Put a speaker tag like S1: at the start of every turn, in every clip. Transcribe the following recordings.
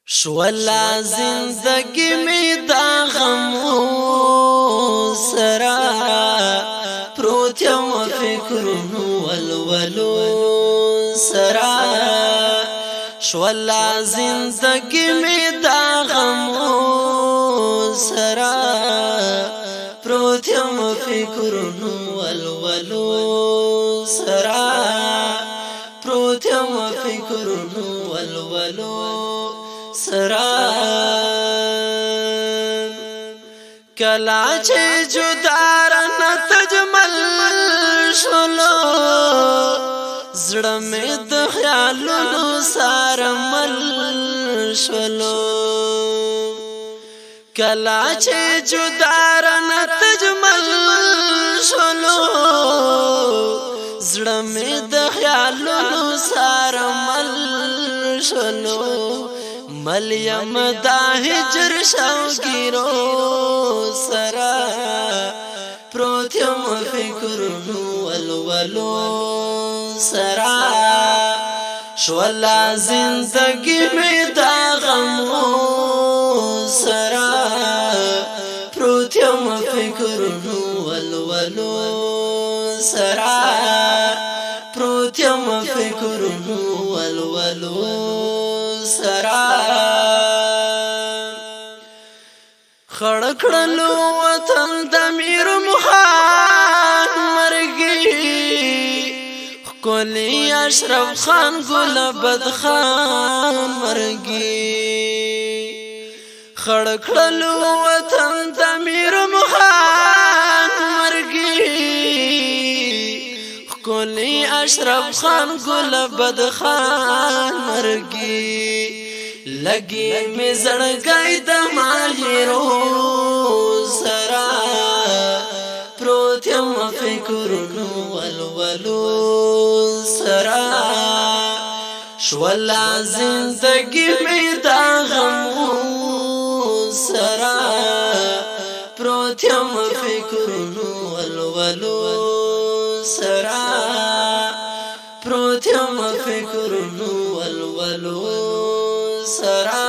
S1: شولا زندگی می دا غمو سرا پروتیم فکرونو والولو سرا شولا زندگی می دا غمو سرا پروتیم فکرونو والولو سرا پروتیم فکرونو والولو سرا کلا چې جدار نه تجمل شلو زړه مې د خیالونو سره مل شلو کلا چې جدار نه تجمل شلو زړه مې د خیالونو سره مل شلو ملیم دا هجر شوگیرو سرا پروتیم فکرونو والولو سرا شولا زندگی میں دا غمو سرا پروتیم فکرونو والولو سرا پروتیم فکرونو والولو سرا خړکړلو وطن د میر مخان مرګي کولی اشرف خان ګل بد خان مرګي خړکړلو وطن د میر مخان مرګي کولی اشرف خان ګل بد خان مرګي لګي می زړګای د ماهرو سرا پروتیم فکرونو والولو سرا شولا زندگی می دا غمو سرا پروتیم فکرونو والولو سرا پروتیم فکرونو والولو سرا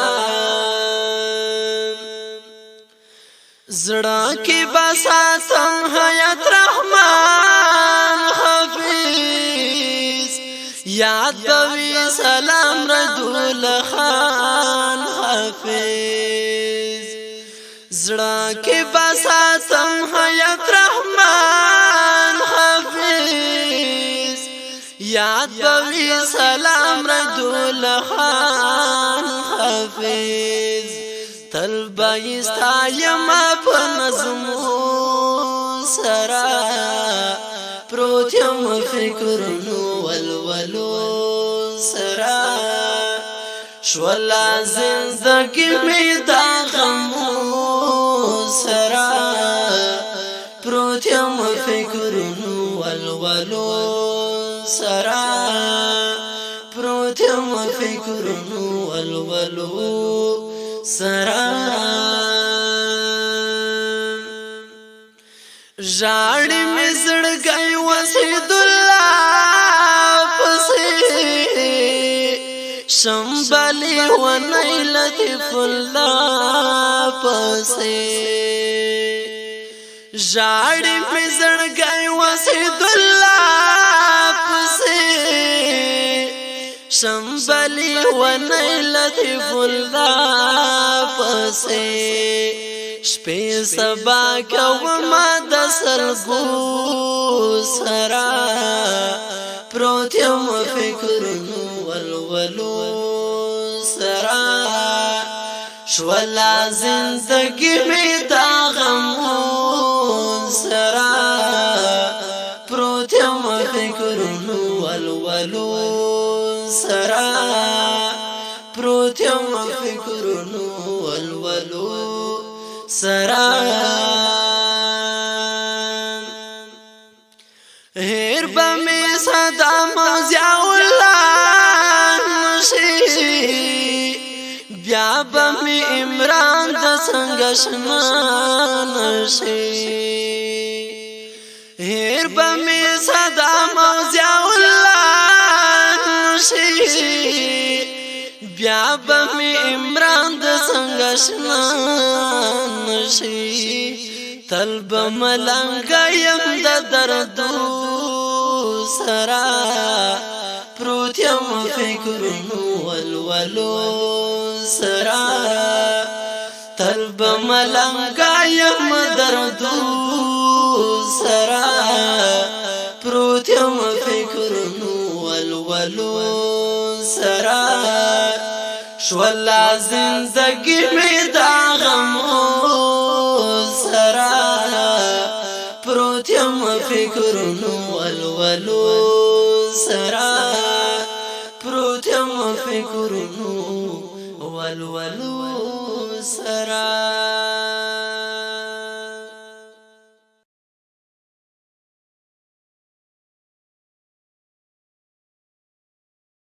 S1: زړه کې بساتم حیات رحمان حفیظ یاد دوی سلام ردول خان حفیظ زړه کې بساتم حیات رحمان حفیظ یاد دوی سلام ردول خان حفیظ تل بایستا یما په نظمو سرا پروتیم فکرونو والولو سرا شولا زندگی می دا غمو سرا پروتیم فکرونو والولو سرا پروتیم فکرونو والولو سرا جاړي مې زړګي وسید الله پسې شمبلي ونی لطف الله پسې جاړي مې زړګي وسید الله پسې شمبلی ونی لطف الله پسې شپې سبا کوما د سلګو سرا پروتیم فکرونو والولو سرا شولا زندگی می دا غمو سرا پروتیم فکرونو والولو سرا پروتیم فکرونو والولو سرا هیر بمی صدا موزیا الله نشی بیا بمی عمران د څنګه شنا نشی هیر بمی صدا موزیا الله نشی بیا بیا به می عمران د څنګه شنا نشي تل به ملنګ یم د دردو سرا پروت یم فکرونو ولولو سرا تل به ملنګ یم دردو سرا پروت یم فکرونو ولولو سرا شولا زندگی می دا غمو سرا پروت یم فکرونو ولولو سرا پروت یم فکرونو ولولو سرا